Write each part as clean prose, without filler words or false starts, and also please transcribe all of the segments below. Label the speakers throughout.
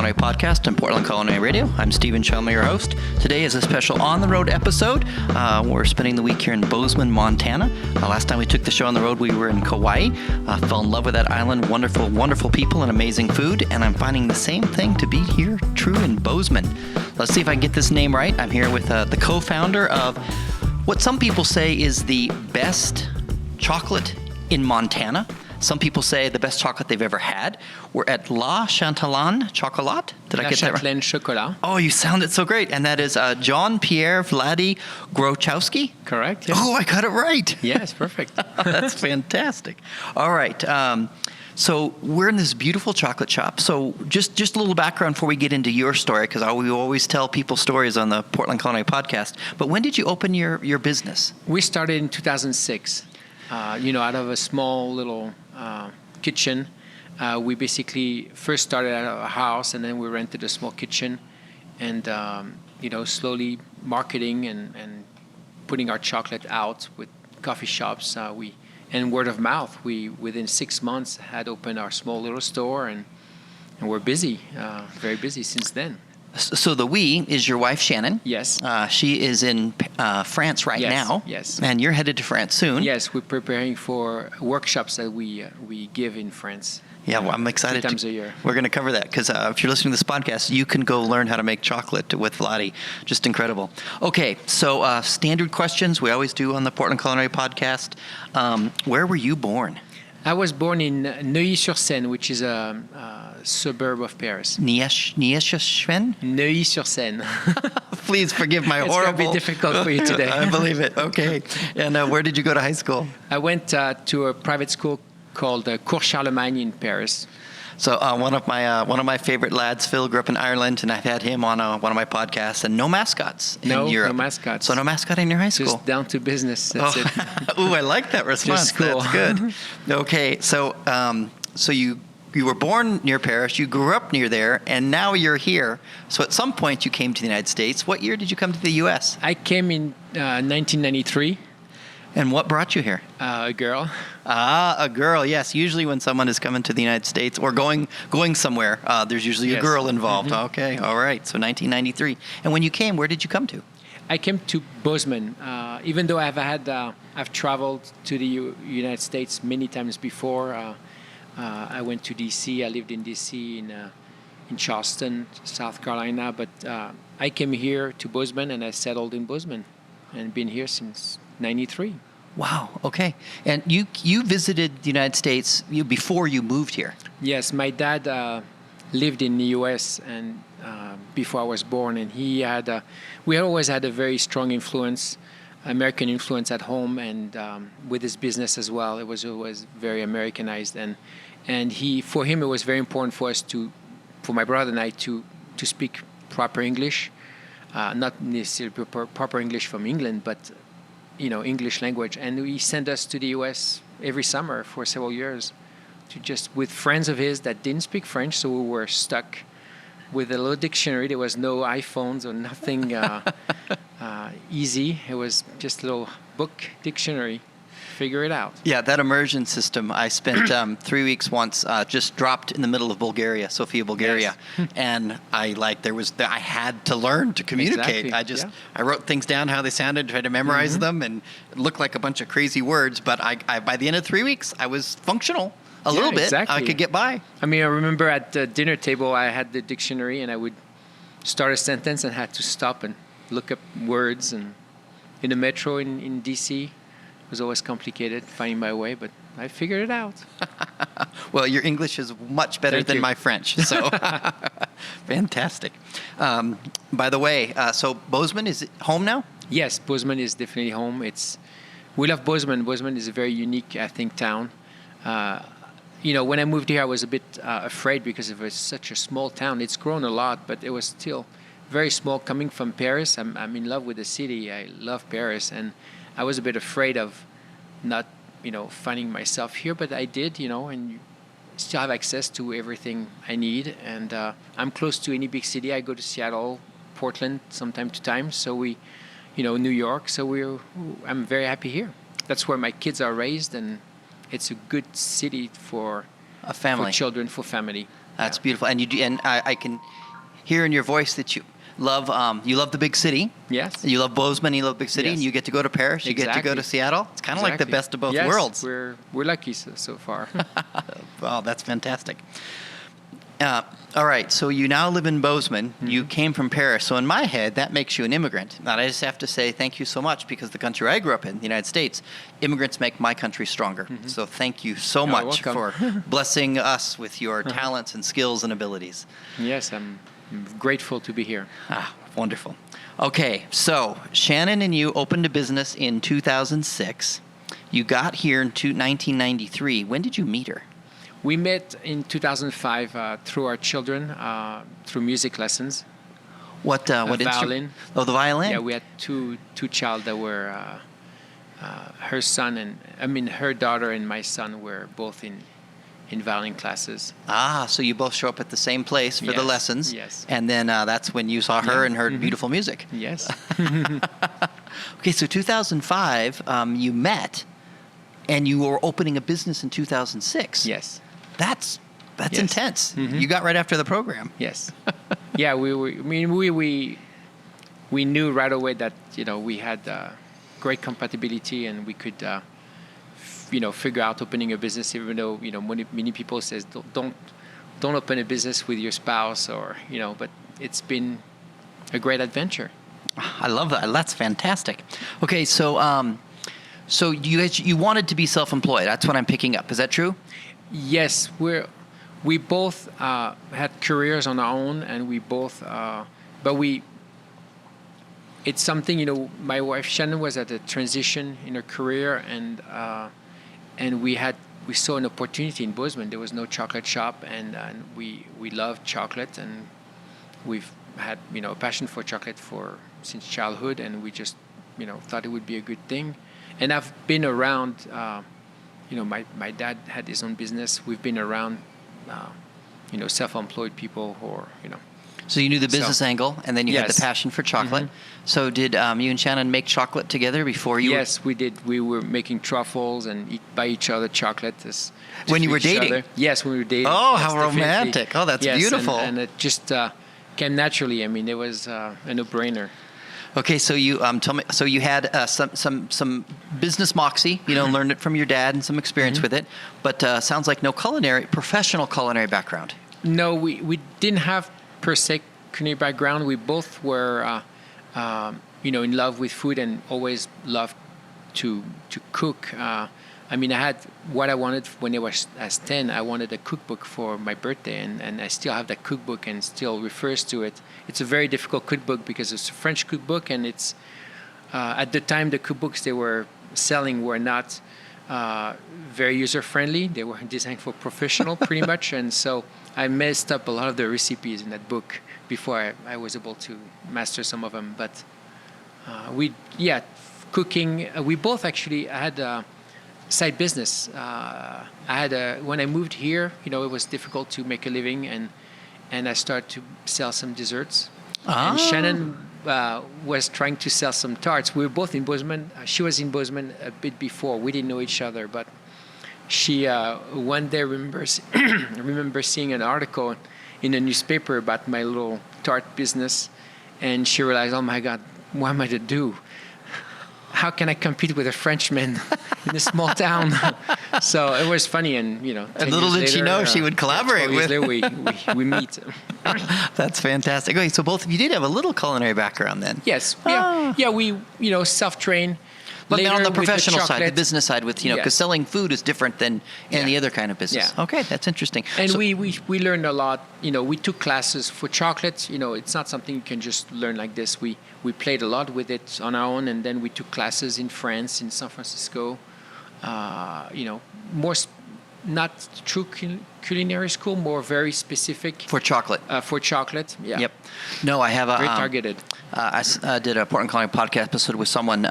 Speaker 1: Culinary Podcast and Portland Culinary Radio. I'm Stephen Chalmer, your host. Today is a special on-the-road episode. We're spending the week here in Bozeman, Montana. Last time we took the show on the road, we were in Kauai. Fell in love with that island. Wonderful, wonderful people and amazing food. And I'm finding the same thing to be here true in Bozeman. Let's see if I can get this name right. I'm here with the co-founder of what some people say is the best chocolate in Montana. Some people say the best chocolate they've ever had. We're at La Châtelaine Chocolat. Did I get that right?
Speaker 2: Châtelaine Chocolat.
Speaker 1: Oh, you sounded so great. And that is Jean Pierre, Wlady, Grochowski.
Speaker 2: Correct. Yes.
Speaker 1: Oh, I got it right.
Speaker 2: Yes, perfect.
Speaker 1: That's fantastic. All right. So we're in this beautiful chocolate shop. So just a little background before we get into your story, because we always tell people stories on the Portland Culinary Podcast. But when did you open your business?
Speaker 2: We started in 2006. Out of a small little kitchen. We basically first started out of a house, and then we rented a small kitchen, and slowly marketing and putting our chocolate out with coffee shops. And word of mouth. We within 6 months had opened our small little store, and we're busy, very busy since then.
Speaker 1: So the we is your wife, Shannon.
Speaker 2: Yes.
Speaker 1: She is in France right now.
Speaker 2: Yes.
Speaker 1: And you're headed to France soon.
Speaker 2: Yes, we're preparing for workshops that we give in France.
Speaker 1: Yeah, well, I'm excited.
Speaker 2: 2 times a year.
Speaker 1: We're going to cover that because if you're listening to this podcast, you can go learn how to make chocolate with Wlady. Just incredible. Okay, so standard questions we always do on the Portland Culinary Podcast. Where were you born?
Speaker 2: I was born in Neuilly-sur-Seine, which is a suburb of Paris.
Speaker 1: Neuilly-sur-Seine?
Speaker 2: Neuilly-sur-Seine.
Speaker 1: Please forgive my horrible...
Speaker 2: It's going to be difficult for you today.
Speaker 1: I believe it. Okay. And where did you go to high school?
Speaker 2: I went to a private school called Cours Charlemagne in Paris.
Speaker 1: So one of my favorite lads, Phil, grew up in Ireland, and I've had him on one of my podcasts. And no mascots in Europe.
Speaker 2: No mascots.
Speaker 1: So no mascot in your high school.
Speaker 2: Just down to business. That's it.
Speaker 1: Ooh, I like that response.
Speaker 2: Just cool.
Speaker 1: That's good. Okay, so you were born near Paris, you grew up near there, and now you're here. So at some point you came to the United States. What year did you come to the U.S.?
Speaker 2: I came in 1993.
Speaker 1: And what brought you here?
Speaker 2: A girl.
Speaker 1: A girl, yes. Usually when someone is coming to the United States or going somewhere, there's usually a girl involved. Mm-hmm. Okay, all right. So 1993. And when you came, where did you come to?
Speaker 2: I came to Bozeman. Even though I've traveled to the United States many times before. I went to D.C. I lived in D.C. in Charleston, South Carolina. But I came here to Bozeman, and I settled in Bozeman and been here since 93.
Speaker 1: Wow. Okay. And you visited the United States before you moved here.
Speaker 2: Yes, my dad lived in the U.S. and before I was born, and we always had a very strong influence, American influence at home, and with his business as well. It was always very Americanized, and for him it was very important for my brother and I to speak proper English, not necessarily proper English from England, but English language. And he sent us to the U.S. every summer for several years with friends of his that didn't speak French, so we were stuck with a little dictionary. There was no iPhones or nothing easy. It was just a little book dictionary. Figure it out.
Speaker 1: Yeah, that immersion system. I spent 3 weeks once, just dropped in the middle of Bulgaria, Sofia, Bulgaria, yes. And I had to learn to communicate.
Speaker 2: Exactly.
Speaker 1: I wrote things down how they sounded, tried to memorize them, and it looked like a bunch of crazy words. But I by the end of 3 weeks, I was functional a little bit.
Speaker 2: Exactly.
Speaker 1: I could get by.
Speaker 2: I mean, I remember at the dinner table, I had the dictionary, and I would start a sentence and had to stop and look up words. And in the metro in D.C. was always complicated finding my way, but I figured it out.
Speaker 1: Well, your English is much better than my French, so fantastic. By the way, so Bozeman is home now?
Speaker 2: Yes, Bozeman is definitely home. We love Bozeman. Bozeman is a very unique, I think, town. When I moved here, I was a bit afraid because it was such a small town. It's grown a lot, but it was still very small. Coming from Paris, I'm in love with the city. I love Paris, and I was a bit afraid of not, finding myself here, but I did, and you still have access to everything I need. And I'm close to any big city. I go to Seattle, Portland, from time to time. So New York. So I'm very happy here. That's where my kids are raised, and it's a good city for
Speaker 1: a family,
Speaker 2: for children, for family.
Speaker 1: That's beautiful. And I can hear in your voice that you love the big city.
Speaker 2: Yes.
Speaker 1: You love Bozeman, you love big city,
Speaker 2: Yes.
Speaker 1: and you get to go to Paris, you get to go to Seattle. It's kind of like the best of both worlds.
Speaker 2: We're lucky so far.
Speaker 1: Wow, that's fantastic. All right, so you now live in Bozeman. Mm-hmm. You came from Paris. So in my head, that makes you an immigrant. And I just have to say thank you so much, because the country I grew up in, the United States, immigrants make my country stronger. Mm-hmm. So thank you so much for blessing us with your talents and skills and abilities.
Speaker 2: Yes, I'm grateful to be here.
Speaker 1: Wonderful. Okay, so Shannon and you opened a business in 2006. You got here in 1993. When did you meet her?
Speaker 2: We met in 2005 through our children, through music lessons.
Speaker 1: What
Speaker 2: violin.
Speaker 1: Oh, the violin.
Speaker 2: Yeah, we had two child that were her daughter and my son were both in violin classes.
Speaker 1: So you both show up at the same place for the lessons.
Speaker 2: Yes.
Speaker 1: And then that's when you saw her and heard beautiful music.
Speaker 2: Yes.
Speaker 1: Okay, so 2005, you met, and you were opening a business in 2006.
Speaker 2: Yes.
Speaker 1: That's intense. Mm-hmm. You got right after the program.
Speaker 2: Yes. Yeah, we knew right away that we had great compatibility, and we could figure out opening a business, even though many people says don't open a business with your spouse, or but it's been a great adventure.
Speaker 3: I love that. That's fantastic. Okay, so you wanted to be self-employed. That's what I'm picking up. Is that true?
Speaker 2: Yes, we both had careers on our own, and we both, it's something, my wife Shannon was at a transition in her career, and we saw an opportunity in Bozeman. There was no chocolate shop, and we loved chocolate, and we've had a passion for chocolate since childhood, and we just thought it would be a good thing. And I've been around. My dad had his own business. We've been around, self-employed people, or
Speaker 1: So you knew the business angle, and then you had the passion for chocolate. Mm-hmm. So did you and Shannon make chocolate together before you?
Speaker 2: Yes, we did. We were making truffles and buy each other chocolate.
Speaker 1: When you were dating?
Speaker 2: Other. Yes, when we were dating.
Speaker 1: Oh,
Speaker 2: yes,
Speaker 1: how romantic!
Speaker 2: Definitely.
Speaker 1: Oh, that's beautiful.
Speaker 2: And it just came naturally. I mean, it was a no-brainer.
Speaker 1: Okay, so you tell me. So you had some business moxie, learned it from your dad and some experience with it, but sounds like no professional culinary background.
Speaker 2: No, we didn't have per se culinary background. We both were, in love with food and always loved to cook. I had what I wanted when I was 10. I wanted a cookbook for my birthday, and I still have that cookbook and still refers to it. It's a very difficult cookbook because it's a French cookbook, and it's at the time the cookbooks they were selling were not very user-friendly. They were designed for professional pretty much, and so I messed up a lot of the recipes in that book before I was able to master some of them. But cooking, we both actually had a side business. When I moved here, it was difficult to make a living, and I started to sell some desserts. And Shannon was trying to sell some tarts. We were both in Bozeman. She was in Bozeman a bit before. We didn't know each other, but she one day remember seeing an article in a newspaper about my little tart business, and she realized, oh my God, what am I to do? How can I compete with a Frenchman in a small town? So it was funny, and
Speaker 1: And little did she know she would collaborate with.
Speaker 2: we meet.
Speaker 1: That's fantastic. Okay, so both of you did have a little culinary background then.
Speaker 2: Yes. Yeah. We self-trained.
Speaker 1: But then on the professional
Speaker 2: side,
Speaker 1: the business side, because selling food is different than any other kind of business.
Speaker 2: Yeah.
Speaker 1: Okay, that's interesting.
Speaker 2: And we learned a lot. We took classes for chocolate. It's not something you can just learn like this. We played a lot with it on our own, and then we took classes in France, in San Francisco. More not true culinary school, more very specific
Speaker 1: for chocolate.
Speaker 2: For chocolate, yeah.
Speaker 1: Yep. No, I have a
Speaker 2: very targeted.
Speaker 1: I did a Portland Calling podcast episode with someone.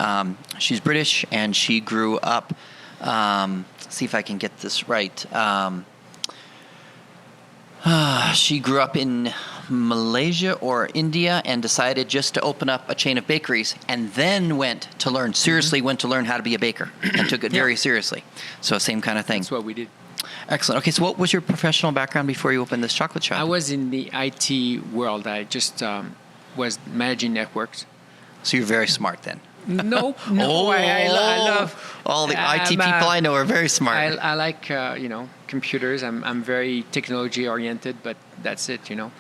Speaker 1: She's British, and she grew up. See if I can get this right. She grew up in Malaysia or India and decided just to open up a chain of bakeries, and then went to learn how to be a baker, and took it very seriously. So same kind of thing.
Speaker 2: That's what we did.
Speaker 3: Excellent. Okay, so what was your professional background before you opened this chocolate shop?
Speaker 2: I was in the IT world. I just was managing networks.
Speaker 3: So you're very smart then.
Speaker 2: No, I love
Speaker 3: all the IT people I know are very smart.
Speaker 2: I like computers. I'm very technology oriented, but that's it.
Speaker 3: And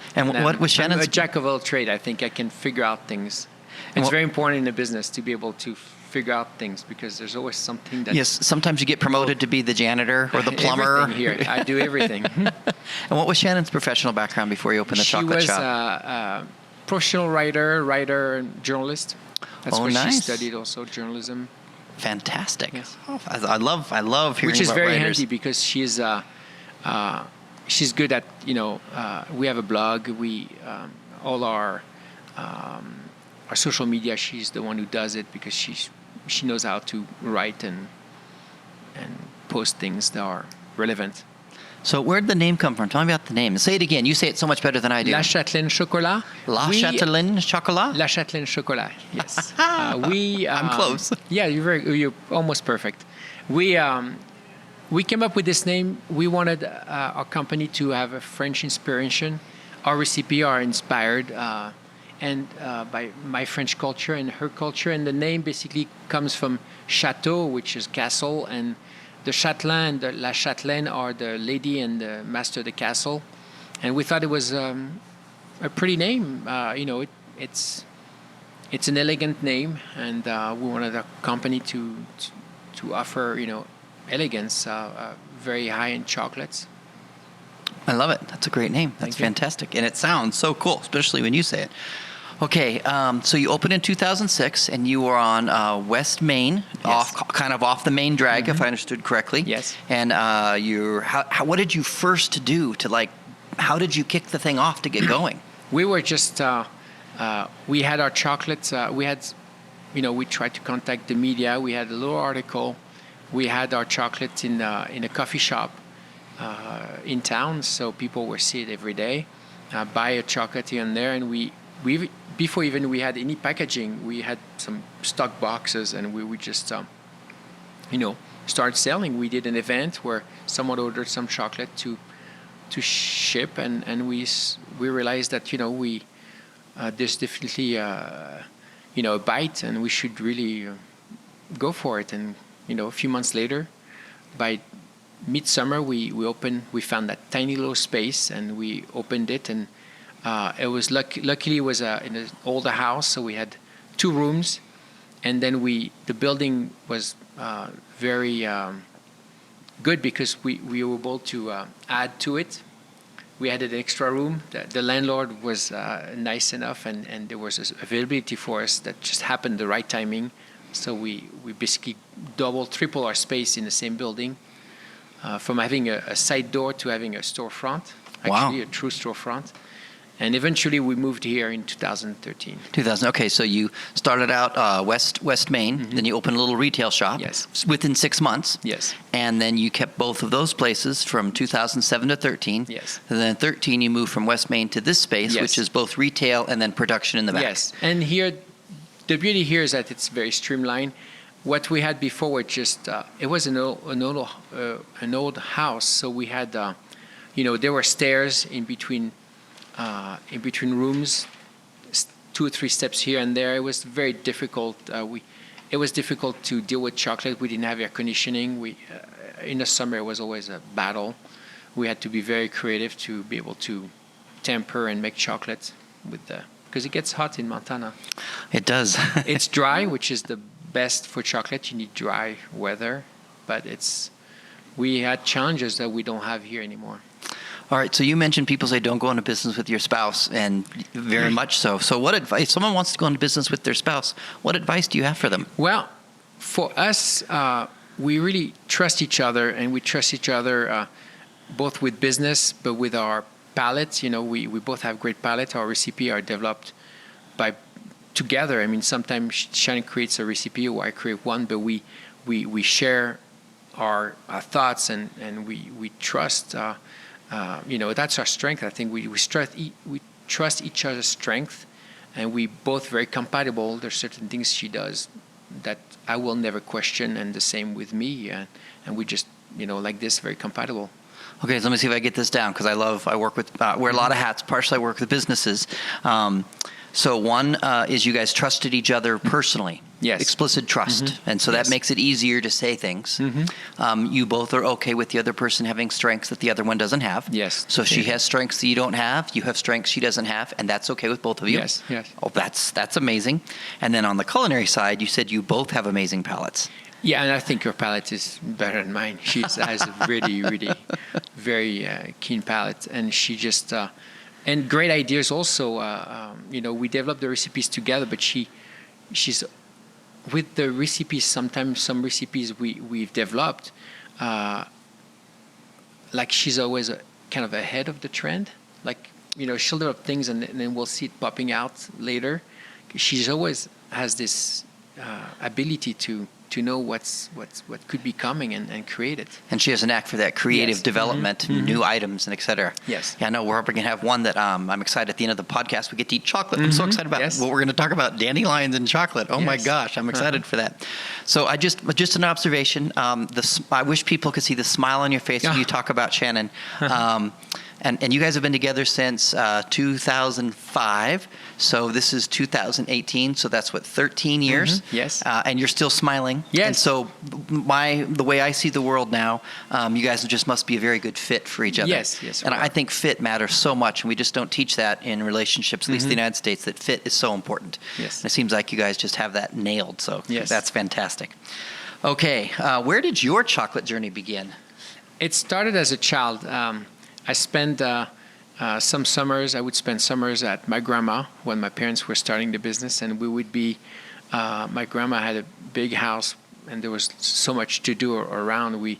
Speaker 3: what was Shannon's?
Speaker 2: I'm a jack of all trade. I think I can figure out things. It's very important in a business to be able to figure out things because there's always something that.
Speaker 3: Yes, sometimes you get promoted to be the janitor or the plumber.
Speaker 2: Everything here, I do everything.
Speaker 3: And what was Shannon's professional background before you opened the chocolate shop?
Speaker 2: She was a professional writer, and journalist. That's what
Speaker 3: nice.
Speaker 2: she studied also, journalism.
Speaker 3: Fantastic.
Speaker 2: Yes.
Speaker 3: Oh, I love hearing
Speaker 2: Which is
Speaker 3: about
Speaker 2: very
Speaker 3: writers.
Speaker 2: handy because she's good at, we have a blog. We all our social media, she's the one who does it because she knows how to write and post things that are relevant.
Speaker 3: So where did the name come from? Tell me about the name. Say it again. You say it so much better than I do.
Speaker 2: La Châtelaine Chocolat.
Speaker 3: Châtelaine Chocolat?
Speaker 2: La Châtelaine Chocolat, yes. I'm
Speaker 3: close.
Speaker 2: Yeah, you're almost perfect. We came up with this name. We wanted our company to have a French inspiration. Our recipe are inspired by my French culture and her culture. And the name basically comes from chateau, which is castle, and the Châtelaine and La Châtelaine are the lady and the master of the castle. And we thought it was a pretty name. It's an elegant name, and we wanted a company to offer, elegance, very high-end chocolates.
Speaker 3: I love it. That's a great name. That's fantastic. And it sounds so cool, especially when you say it. Okay, so you opened in 2006, and you were on West Main,
Speaker 2: Yes.
Speaker 3: off the main drag, if I understood correctly.
Speaker 2: Yes.
Speaker 3: And what did you first do to how did you kick the thing off to get going?
Speaker 2: We were just we had our chocolates. We tried to contact the media. We had a little article. We had our chocolates in a coffee shop in town, so people were seeing it every day. Buy a chocolate here and there, and we before even we had any packaging, we had some stock boxes, and we would just start selling. We did an event where someone ordered some chocolate to ship, and we realized that there's definitely a bite, and we should really go for it. And a few months later, by midsummer, we found that tiny little space, and we opened it, and it was luckily it was in an older house, so we had 2 rooms, and then the building was very good because we were able to add to it. We added an extra room. The landlord was nice enough, and there was availability for us that just happened the right timing. So we basically triple our space in the same building, from having a side door to having a storefront, actually a true storefront. And eventually we moved here in 2013.
Speaker 3: Okay, so you started out West Main, then you opened a little retail shop.
Speaker 2: Yes.
Speaker 3: Within 6 months.
Speaker 2: Yes.
Speaker 3: And then you kept both of those places from 2007 to 13.
Speaker 2: Yes.
Speaker 3: And then 13 you moved from West Main to this space,
Speaker 2: Yes.
Speaker 3: which is both retail and then production in the back.
Speaker 2: Yes. And here, the beauty here is that it's very streamlined. What we had before was just it was an old house, so we had there were stairs in between rooms, 2 or 3 steps here and there. It was very difficult. It was difficult to deal with chocolate. We didn't have air conditioning. In the summer it was always a battle. We had to be very creative to be able to temper and make chocolate because it gets hot in Montana.
Speaker 3: It does.
Speaker 2: It's dry, which is the best for chocolate. You need dry weather, but we had challenges that we don't have here anymore.
Speaker 3: All right, so you mentioned people say don't go into business with your spouse, and very much so. So what advice, if someone wants to go into business with their spouse, what advice do you have for them?
Speaker 2: Well, for us, we really trust each other, and we trust each other both with business, but with our palates. We both have great palates. Our recipe are developed together. I mean, sometimes Shannon creates a recipe or I create one, but we share our thoughts, and we trust. That's our strength. I think we trust each other's strength, and we both very compatible. There's certain things she does that I will never question, and the same with me. And we just like this, very compatible.
Speaker 3: Okay, so let me see if I get this down, because I work with, wear a lot of hats. Partially I work with businesses. So one is you guys trusted each other personally.
Speaker 2: Yes.
Speaker 3: Explicit trust. And so that makes it easier to say things. You both are okay with the other person having strengths that the other one doesn't have.
Speaker 2: Yes.
Speaker 3: So she has strengths that you don't have. You have strengths she doesn't have. And that's okay with both of you.
Speaker 2: Yes.
Speaker 3: Oh, that's amazing. And then on the culinary side, you said you both have amazing palates.
Speaker 2: Yeah, and I think your palate is better than mine. She has a really, really very keen palate. And she just... and great ideas also. We develop the recipes together, but she's with the recipes. Sometimes some recipes we've developed, like she's always kind of ahead of the trend. Like she'll develop things and then we'll see it popping out later. She's always has this ability to know what could be coming and create it.
Speaker 3: And she has a knack for that creative development, new items, and et cetera.
Speaker 2: Yes.
Speaker 3: Yeah, I know we're going to have one that I'm excited at the end of the podcast we get to eat chocolate. I'm so excited about what we're going to talk about, dandelions and chocolate. Oh my gosh, I'm excited for that. So just an observation. I wish people could see the smile on your face when you talk about Shannon. And you guys have been together since 2005. So this is 2018. So that's 13 years.
Speaker 2: Yes.
Speaker 3: And you're still smiling.
Speaker 2: Yes.
Speaker 3: And so the way I see the world now, you guys just must be a very good fit for each other.
Speaker 2: Yes.
Speaker 3: And I think fit matters so much, and we just don't teach that in relationships, at least in the United States, that fit is so important.
Speaker 2: Yes.
Speaker 3: And it seems like you guys just have that nailed. So that's fantastic. Okay. Where did your chocolate journey begin?
Speaker 2: It started as a child. I spent some summers. I would spend summers at my grandma when my parents were starting the business, and we would be. My grandma had a big house, and there was so much to do around. We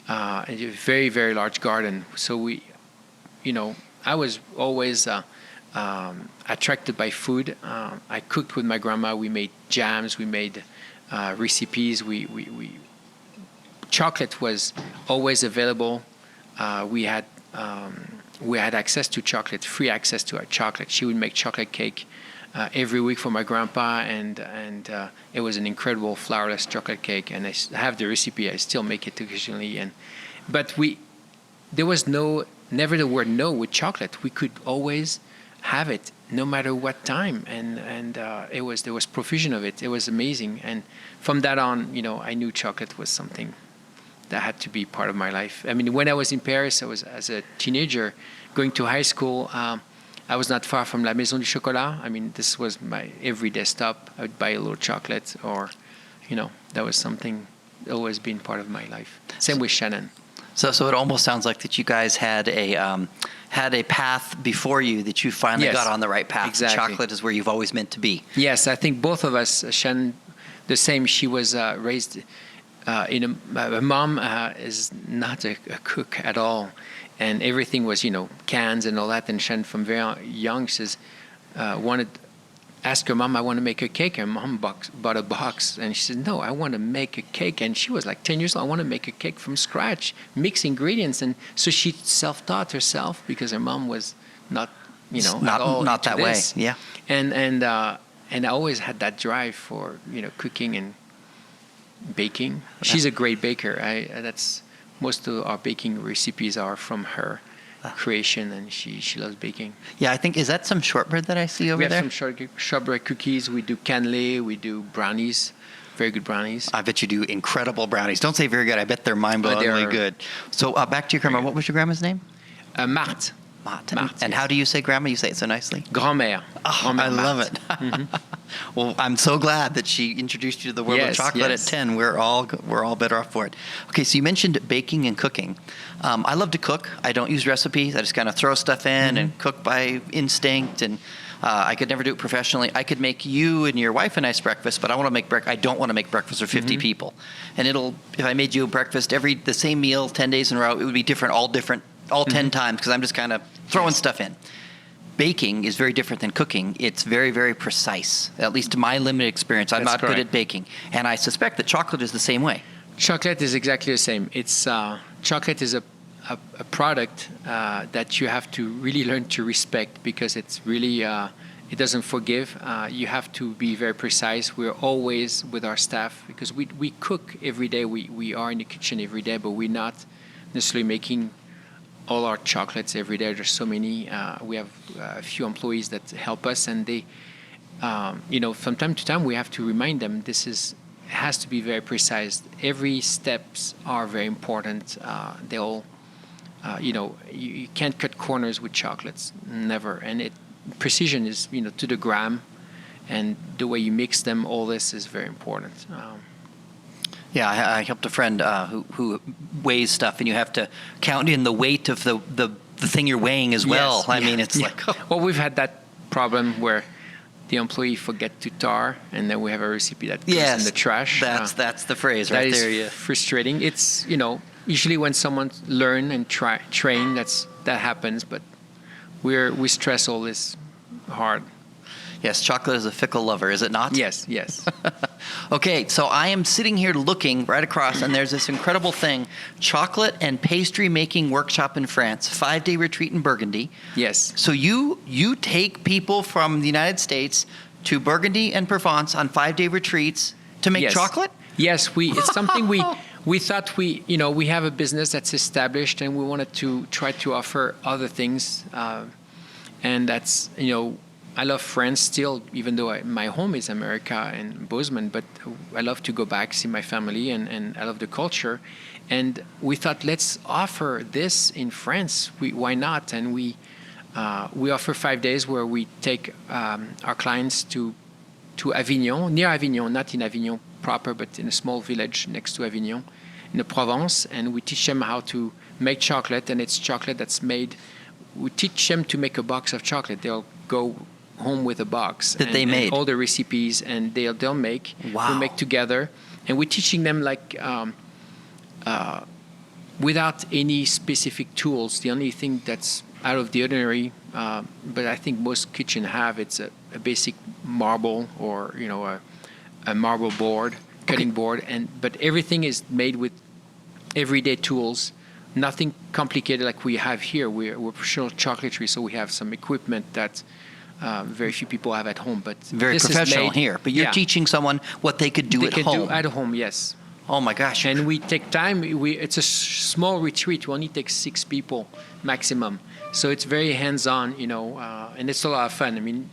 Speaker 2: a very, very large garden. So I was always attracted by food. I cooked with my grandma. We made jams. We made recipes. Chocolate was always available. We had access to chocolate, free access to our chocolate. She would make chocolate cake every week for my grandpa, and it was an incredible flourless chocolate cake. And I have the recipe. I still make it occasionally. But there was never the word no with chocolate. We could always have it, no matter what time, and there was provision of it. It was amazing. And from that on, I knew chocolate was something that had to be part of my life. I mean, when I was in Paris, I was as a teenager going to high school. I was not far from La Maison du Chocolat. I mean, this was my everyday stop. I would buy a little chocolate, or, that was something always been part of my life. Same with Shannon.
Speaker 3: So it almost sounds like that you guys had a path before you that you finally got on the right path.
Speaker 2: Exactly.
Speaker 3: Chocolate is where you've always meant to be.
Speaker 2: Yes, I think both of us, Shannon, the same. She was raised. My mom is not a cook at all, and everything was cans and all that. And Shannon from very young says asked her mom, I want to make a cake. Her mom bought a box, and she said, no, I want to make a cake. And she was like 10 years old. I want to make a cake from scratch, mix ingredients. And so she self-taught herself because her mom was not
Speaker 3: not that way. Yeah.
Speaker 2: And I always had that drive for cooking and baking. She's a great baker. That's most of our baking recipes are from her creation, and she loves baking.
Speaker 3: Yeah, I think, is that some shortbread that I see over there?
Speaker 2: We have some shortbread cookies. We do cannelé. We do brownies. Very good brownies.
Speaker 3: I bet you do incredible brownies. Don't say very good. I bet they're mind-blowingly good. So back to your grandma. What was your grandma's name?
Speaker 2: Marthe.
Speaker 3: Marthe. And how do you say grandma? You say it so nicely.
Speaker 2: Grand-mère.
Speaker 3: Oh, I love it. Well, I'm so glad that she introduced you to the world of chocolate at 10. We're all better off for it. Okay, so you mentioned baking and cooking. I love to cook. I don't use recipes. I just kind of throw stuff in and cook by instinct. And I could never do it professionally. I could make you and your wife a nice breakfast, but I don't want to make breakfast for 50 people. And if I made you a breakfast the same meal 10 days in a row, it would be different all 10 times, because I'm just kind of throwing stuff in. Baking is very different than cooking. It's very, very precise. At least in my limited experience, I'm not good at baking. And I suspect that chocolate is the same way.
Speaker 2: Chocolate is exactly the same. It's chocolate is a product that you have to really learn to respect, because it's really it doesn't forgive. You have to be very precise. We're always with our staff because we cook every day. We are in the kitchen every day, but we're not necessarily making all our chocolates every day. There's so many. We have a few employees that help us, and they, from time to time, we have to remind them has to be very precise. Every steps are very important. They all, you can't cut corners with chocolates, never. And precision is, to the gram, and the way you mix them. All this is very important.
Speaker 3: Yeah, I helped a friend who weighs stuff, and you have to count in the weight of the thing you're weighing as well.
Speaker 2: Yes,
Speaker 3: I mean, it's like... Oh.
Speaker 2: Well, we've had that problem where the employee forget to tar, and then we have a recipe that goes in the trash.
Speaker 3: That's the phrase right there.
Speaker 2: That is frustrating. It's, usually when someone learn and train, that happens, but we stress all this hard.
Speaker 3: Yes, chocolate is a fickle lover, is it not?
Speaker 2: Yes.
Speaker 3: Okay, so I am sitting here looking right across, and there's this incredible thing, Chocolate and Pastry Making Workshop in France, 5-day retreat in Burgundy.
Speaker 2: Yes.
Speaker 3: So you take people from the United States to Burgundy and Provence on 5-day retreats to make chocolate?
Speaker 2: Yes, it's something we thought we have a business that's established, and we wanted to try to offer other things, and that's, I love France still, even though my home is America and Bozeman, but I love to go back, see my family, and I love the culture. And we thought, let's offer this in France. Why not? And we offer 5 days where we take our clients to Avignon, near Avignon, not in Avignon proper, but in a small village next to Avignon, in the Provence, and we teach them how to make chocolate, and it's chocolate that's made. We teach them to make a box of chocolate. They'll go home with a box
Speaker 3: they made,
Speaker 2: and all the recipes, and they'll make.
Speaker 3: Wow.
Speaker 2: We make together, and we're teaching them without any specific tools. The only thing that's out of the ordinary, but I think most kitchen have, it's a basic marble or a marble board, cutting board, but everything is made with everyday tools. Nothing complicated like we have here. We're professional chocolatry, so we have some equipment that very few people have at home. But
Speaker 3: very
Speaker 2: this
Speaker 3: professional
Speaker 2: is made,
Speaker 3: here. But you're teaching someone what they could do at home.
Speaker 2: They can do at home, yes.
Speaker 3: Oh my gosh!
Speaker 2: And we take time. It's a small retreat. We only take 6 people maximum, so it's very hands-on, and it's a lot of fun. I mean,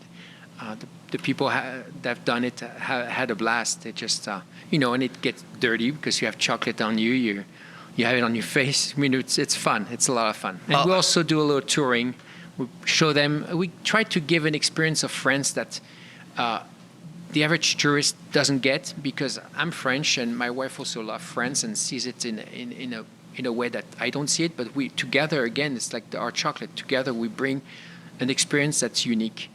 Speaker 2: the people that have done it had a blast. They just, and it gets dirty because you have chocolate on you. You have it on your face. I mean, it's fun. It's a lot of fun. And we also do a little touring. We show them. We try to give an experience of France that the average tourist doesn't get, because I'm French and my wife also loves France and sees it in a way that I don't see it. But we together, again, it's like our chocolate. Together we bring an experience that's unique.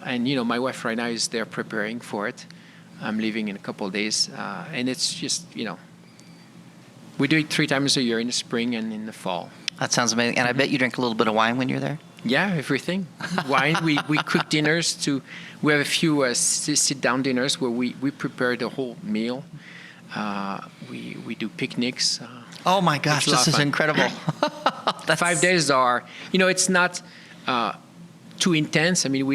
Speaker 2: And my wife right now is there preparing for it. I'm leaving in a couple of days, and it's just we do it 3 times a year, in the spring and in the fall.
Speaker 3: That sounds amazing. And I bet you drink a little bit of wine when you're there?
Speaker 2: Yeah, everything. Wine. We cook dinners we have a few sit-down dinners where we prepare the whole meal. We do picnics.
Speaker 3: Oh my gosh, this is incredible.
Speaker 2: 5 days are, it's not too intense. I mean,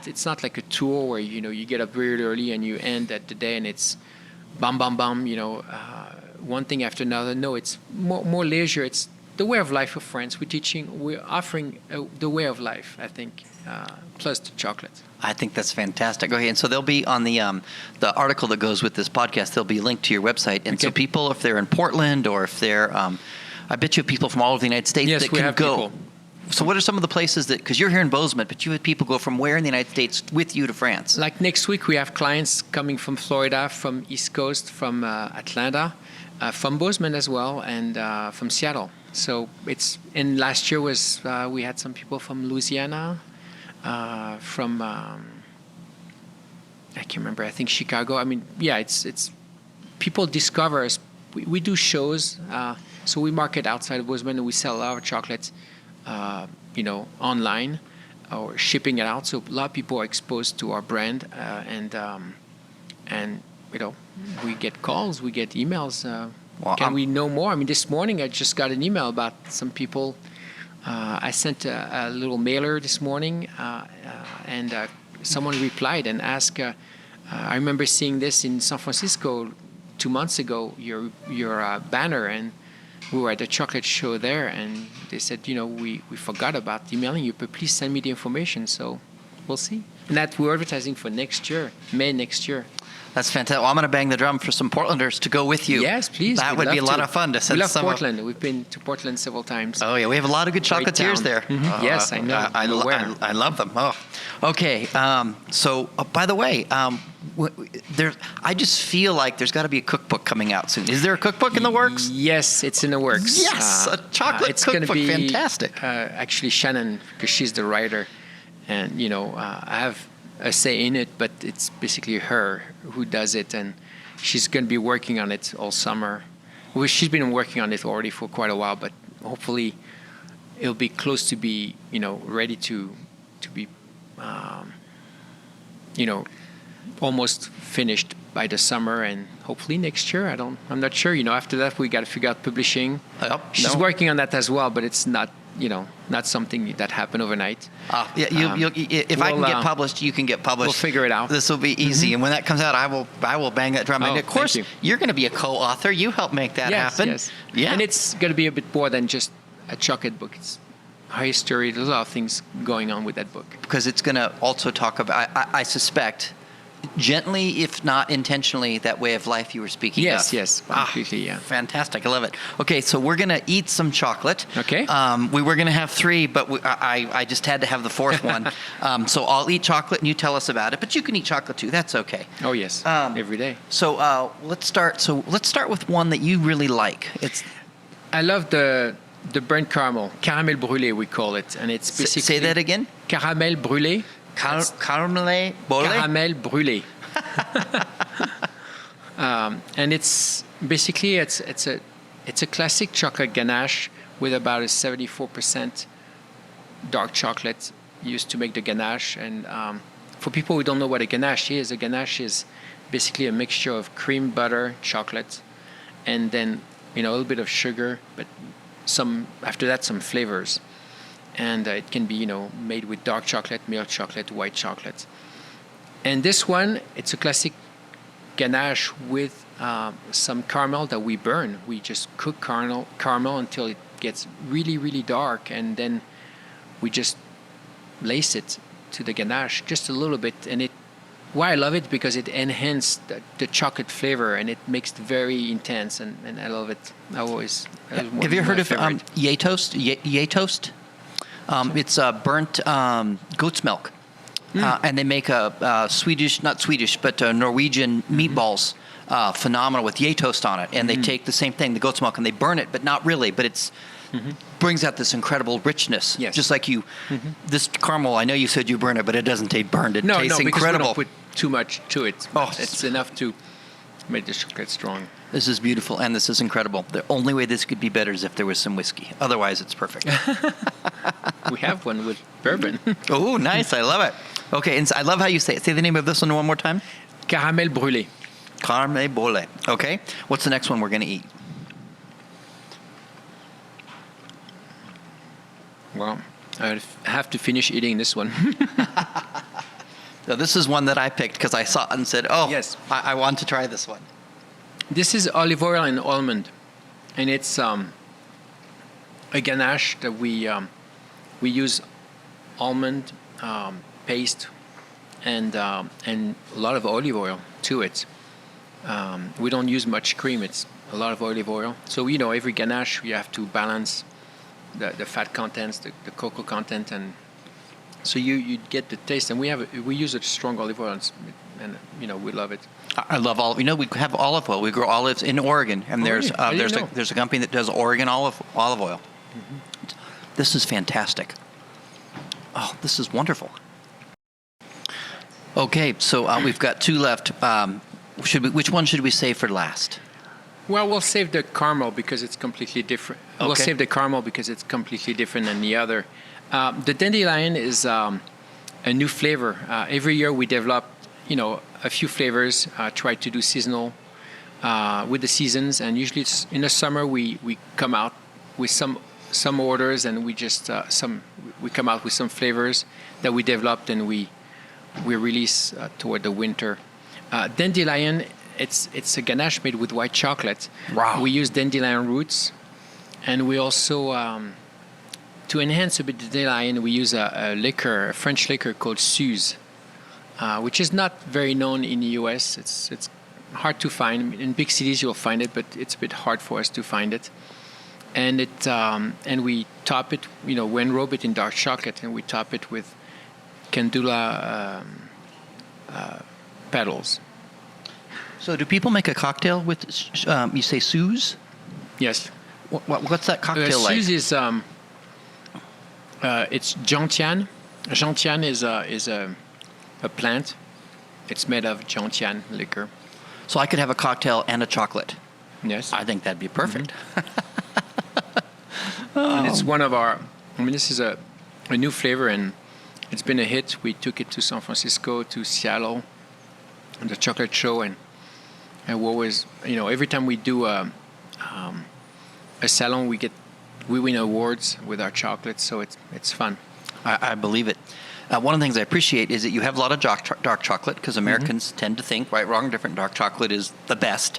Speaker 2: it's not like a tour where, you get up very early and you end at the day and it's bam, bam, bam, one thing after another. No, it's more leisure. It's the way of life of France. We're offering the way of life, I think, plus the chocolate.
Speaker 3: I think that's fantastic. Okay, and so they'll be on the article that goes with this podcast. There'll be a link to your website, and so people, if they're in Portland or if they're, I bet you have people from all over the United States that can go. People. So what are some of the places that, because you're here in Bozeman, but you had people go from where in the United States with you to France?
Speaker 2: Like next week, we have clients coming from Florida, from East Coast, from Atlanta, from Bozeman as well, and from Seattle. So and last year we had some people from Louisiana, from I can't remember. I think Chicago. I mean, yeah, it's people discover us. We do shows, so we market outside of Bozeman, and we sell a lot of chocolates, online or shipping it out. So a lot of people are exposed to our brand, and we get calls, we get emails. Can we know more? I mean, this morning I just got an email about some people. I sent a little mailer this morning, and someone replied and asked, I remember seeing this in San Francisco 2 months ago, your banner, and we were at the chocolate show there, and they said, we forgot about emailing you, but please send me the information. So we'll see. And that we're advertising for next year, May next year.
Speaker 3: That's fantastic. Well, I'm going to bang the drum for some Portlanders to go with you.
Speaker 2: Yes, please.
Speaker 3: That would be a lot of fun to send
Speaker 2: We love
Speaker 3: some
Speaker 2: Portland. We've been to Portland several times.
Speaker 3: Oh, yeah. We have a lot of good chocolatiers there.
Speaker 2: Mm-hmm. Yes, I know.
Speaker 3: I love them. Oh. Okay. So, by the way, I just feel like there's got to be a cookbook coming out soon. Is there a cookbook in the works?
Speaker 2: Yes, it's in the works.
Speaker 3: Yes, a chocolate
Speaker 2: it's
Speaker 3: cookbook.
Speaker 2: Be,
Speaker 3: fantastic.
Speaker 2: Actually, Shannon, because she's the writer, and I have a say in it, but it's basically her who does it, and she's going to be working on it all summer. Well, she's been working on it already for quite a while, but hopefully it'll be close to be, ready to be, almost finished by the summer, and hopefully next year. I'm not sure. After that we got to figure out publishing. She's working on that as well, but it's not, not something that happened overnight.
Speaker 3: If I can get published, you can get published.
Speaker 2: We'll figure it out.
Speaker 3: This will be easy, and when that comes out, I will bang that drum. And of course,
Speaker 2: you're
Speaker 3: going to be a co-author. You help make that happen.
Speaker 2: Yes.
Speaker 3: Yeah,
Speaker 2: and it's going to be a bit more than just a chocolate book. It's history. There's a lot of things going on with that book.
Speaker 3: Because it's going to also talk about, I suspect, gently, if not intentionally, that way of life you were speaking of.
Speaker 2: Yes, completely, yeah.
Speaker 3: Fantastic. I love it. Okay, so we're going to eat some chocolate.
Speaker 2: Okay.
Speaker 3: We were going to have 3, but I just had to have the 4th one. So I'll eat chocolate and you tell us about it, but you can eat chocolate too. That's okay.
Speaker 2: Oh, yes, every day.
Speaker 3: So let's start with one that you really like.
Speaker 2: I love the burnt caramel brûlé, we call it, and it's basically...
Speaker 3: Say that again?
Speaker 2: Caramel brûlé.
Speaker 3: Caramel
Speaker 2: brûlé. And it's basically it's a classic chocolate ganache with about a 74% dark chocolate used to make the ganache. And for people who don't know what a ganache is basically a mixture of cream, butter, chocolate, and then a little bit of sugar, but after that some flavors. And it can be, made with dark chocolate, milk chocolate, white chocolate. And this one, it's a classic ganache with some caramel that we burn. We just cook caramel until it gets really, really dark, and then we just lace it to the ganache just a little bit. And why I love it, because it enhances the chocolate flavor, and it makes it very intense, and I love it.
Speaker 3: Have you heard of Yay Toast? Yay Toast? It's burnt goat's milk, and they make Norwegian meatballs, phenomenal, with Yay Toast on it. And they take the same thing, the goat's milk, and they burn it, but not really. But it's brings out this incredible richness.
Speaker 2: Yes.
Speaker 3: Just like you, this caramel. I know you said you burn it, but it doesn't taste burned. It tastes incredible.
Speaker 2: No, because we don't put too much to it. It's enough to make the chocolate strong.
Speaker 3: This is beautiful, and this is incredible. The only way this could be better is if there was some whiskey. Otherwise, it's perfect.
Speaker 2: We have one with bourbon.
Speaker 3: Oh, nice. I love it. Okay, and I love how you say it. Say the name of this one more time.
Speaker 2: Caramel brûlé.
Speaker 3: Caramel brûlé. Okay. What's the next one we're going to eat?
Speaker 2: Well, I have to finish eating this one.
Speaker 3: So this is one that I picked because I saw it and said,
Speaker 2: yes,
Speaker 3: I want to try this one.
Speaker 2: This is olive oil and almond, and it's a ganache that we use almond paste and a lot of olive oil to it. We don't use much cream; it's a lot of olive oil. So every ganache you have to balance the fat contents, the cocoa content, and so you get the taste. And we use a strong olive oil, and we love it.
Speaker 3: I love olive. We have olive oil. We grow olives in Oregon, and there's a company that does Oregon olive oil. Mm-hmm. This is fantastic. Oh, this is wonderful. Okay, so we've got 2 left. Which one should we save for last?
Speaker 2: Well, we'll save the caramel because it's completely different. Okay. We'll save the caramel because it's completely different than the other. The dandelion is a new flavor. Every year we develop, a few flavors, try to do seasonal with the seasons, and usually it's in the summer we come out with some orders, and we just we come out with some flavors that we developed, and we we release toward the winter. Dandelion, it's a ganache made with white chocolate.
Speaker 3: Wow.
Speaker 2: We use dandelion roots, and we also, to enhance a bit the dandelion, we use a French liquor called Suze, which is not very known in the U.S. It's hard to find. In big cities you'll find it, but it's a bit hard for us to find it. And we top it, we enrobe it in dark chocolate, and we top it with candula petals.
Speaker 3: So do people make a cocktail with, you say Suze?
Speaker 2: Yes.
Speaker 3: What's that cocktail like?
Speaker 2: Suze is, it's gentian. Gentian is a plant. It's made of gentian liquor.
Speaker 3: So I could have a cocktail and a chocolate.
Speaker 2: Yes.
Speaker 3: I think that'd be perfect.
Speaker 2: And it's one of our, this is a new flavor, and it's been a hit. We took it to San Francisco, to Seattle, and the chocolate show, and we always, every time we do a salon, we win awards with our chocolates, so it's fun.
Speaker 3: I believe it. One of the things I appreciate is that you have a lot of dark chocolate, because Americans tend to think, right, wrong, different, dark chocolate is the best.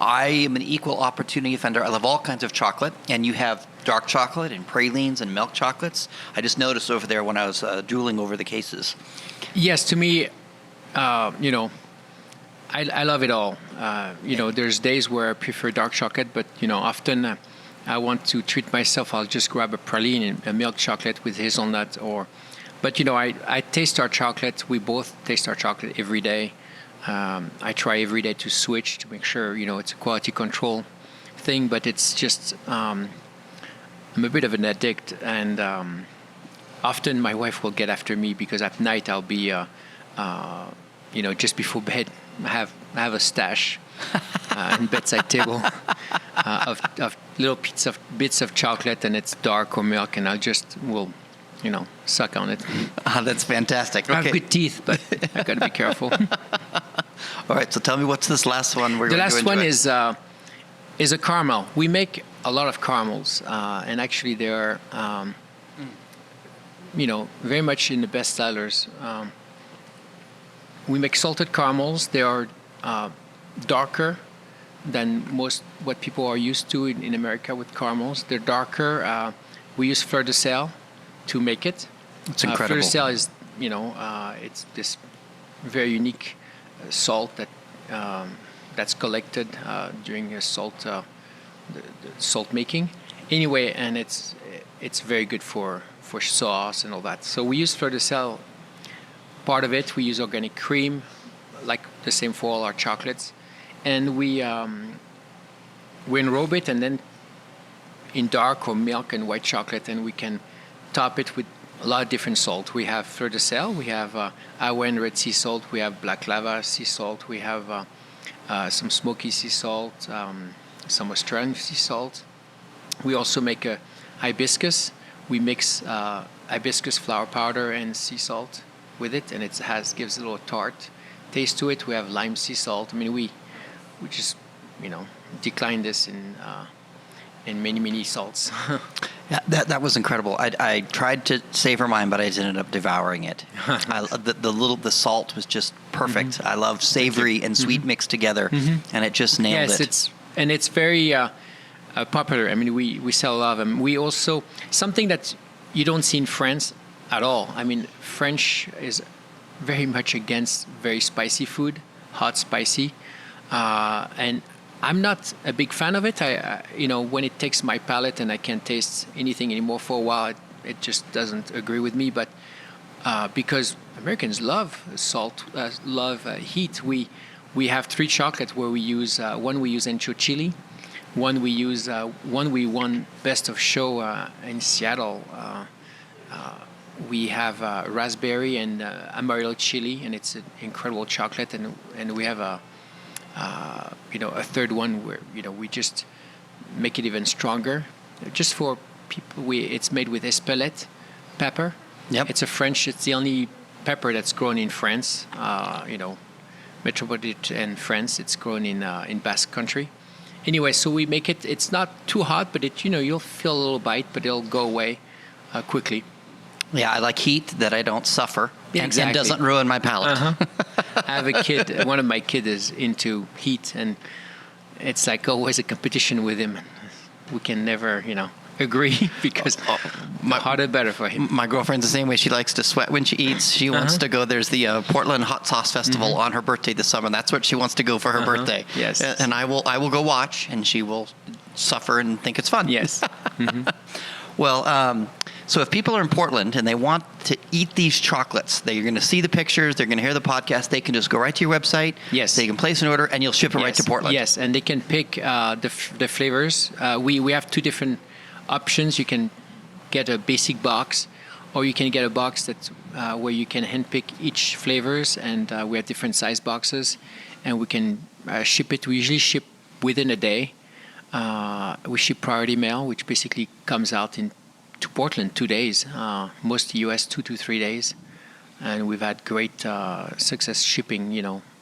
Speaker 3: I am an equal opportunity offender. I love all kinds of chocolate, and you have dark chocolate and pralines and milk chocolates. I just noticed over there when I was drooling over the cases.
Speaker 2: Yes, to me, I love it all. There's days where I prefer dark chocolate, but often I want to treat myself. I'll just grab a praline and a milk chocolate with hazelnut, But I taste our chocolate. We both taste our chocolate every day. I try every day to switch to make sure it's a quality control thing. But it's just I'm a bit of an addict, and often my wife will get after me because at night I'll be just before bed have a stash and bedside table of little bits of chocolate, and it's dark or milk, and will suck on it.
Speaker 3: That's fantastic. Okay.
Speaker 2: I have good teeth, but I got to be careful.
Speaker 3: All right, so tell me, what's this last one we're going to enjoy?
Speaker 2: The last one is a caramel. We make a lot of caramels, and actually they are, very much in the best sellers. We make salted caramels. They are darker than what people are used to in America with caramels. They're darker. We use fleur de sel to make it.
Speaker 3: It's incredible.
Speaker 2: Fleur de sel is, it's this very unique salt that's collected during the salt making. Anyway, and it's very good for sauce and all that. So we use fleur de sel. Part of it, we use organic cream, like the same for all our chocolates, and we enrobe it, and then in dark or milk and white chocolate, and we can top it with a lot of different salt. We have fleur de sel, we have Awen red sea salt, we have black lava sea salt, we have some smoky sea salt, some Australian sea salt. We also make a hibiscus. We mix hibiscus flower powder and sea salt with it, and it gives a little tart taste to it. We have lime sea salt. We just decline this in many salts.
Speaker 3: Yeah, that was incredible. I tried to savor mine, but I ended up devouring it. The salt was just perfect. I love savory and sweet mixed together, and it just nailed it.
Speaker 2: Yes, it's very popular. We sell a lot of them. We also, something that you don't see in France at all. French is very much against very spicy food, hot, spicy, and I'm not a big fan of it. When it takes my palate and I can't taste anything anymore for a while, it just doesn't agree with me. But because Americans love salt, love heat, we have 3 chocolates where we use one we use ancho chili, one we won best of show in Seattle. We have raspberry and amarillo chili, and it's an incredible chocolate, and we have a third one where we just make it even stronger. Just for people, it's made with Espelette pepper.
Speaker 3: Yep.
Speaker 2: It's the only pepper that's grown in France. Metropolitan France. It's grown in Basque Country. Anyway, so we make it. It's not too hot, but you'll feel a little bite, but it'll go away quickly.
Speaker 3: Yeah, I like heat that I don't suffer
Speaker 2: Yeah, exactly.
Speaker 3: And doesn't ruin my palate.
Speaker 2: I have a kid. One of my kids is into heat, and it's like always a competition with him. We can never, agree because the hotter better for him.
Speaker 3: My girlfriend's the same way. She likes to sweat when she eats. She wants to go. There's the Portland Hot Sauce Festival on her birthday this summer. That's what she wants to go for her birthday.
Speaker 2: Yes.
Speaker 3: And I will go watch, and she will suffer and think it's fun.
Speaker 2: Yes.
Speaker 3: Well, so if people are in Portland and they want to eat these chocolates, they're going to see the pictures, they're going to hear the podcast, they can just go right to your website.
Speaker 2: Yes.
Speaker 3: They can place an order, and you'll ship it right to Portland.
Speaker 2: Yes, and they can pick the flavors. We have two different options. You can get a basic box, or you can get a box that's where you can handpick each flavors, and we have different size boxes, and we can ship it. We usually ship within a day. We ship priority mail, which basically comes out to Portland 2 days. Most U.S. 2 to 3 days, and we've had great success shipping,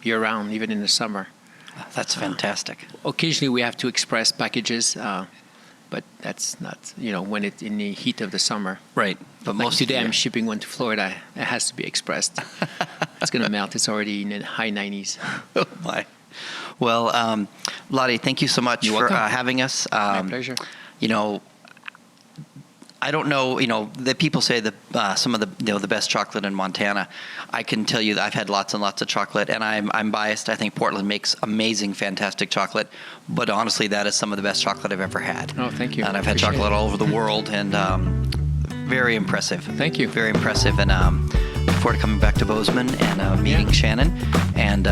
Speaker 2: year-round, even in the summer.
Speaker 3: That's fantastic.
Speaker 2: Occasionally, we have to express packages, but that's not, when it's in the heat of the summer.
Speaker 3: Right. But
Speaker 2: like
Speaker 3: most
Speaker 2: today, I'm shipping one to Florida. It has to be expressed. It's going to melt. It's already in the high 90s.
Speaker 3: Oh my. Well, Wlady, thank you so much for having us.
Speaker 2: My pleasure.
Speaker 3: I don't know, the people say that some of the best chocolate in Montana. I can tell you that I've had lots and lots of chocolate, and I'm biased. I think Portland makes amazing, fantastic chocolate, but honestly, that is some of the best chocolate I've ever had.
Speaker 2: Oh, thank you.
Speaker 3: And I've had chocolate all over the world, and very impressive.
Speaker 2: Thank you.
Speaker 3: Very impressive, and look forward to coming back to Bozeman and meeting Shannon, and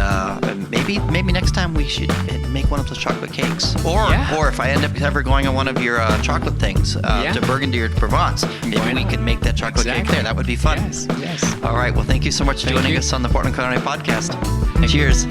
Speaker 3: maybe next time we should make one of those chocolate cakes, or if I end up ever going on one of your chocolate things to Burgundy or Provence, maybe we could make that chocolate cake there. That would be fun.
Speaker 2: Yes.
Speaker 3: All right. Well, thank you so much for joining us on the Portland Culinary Podcast. Cheers.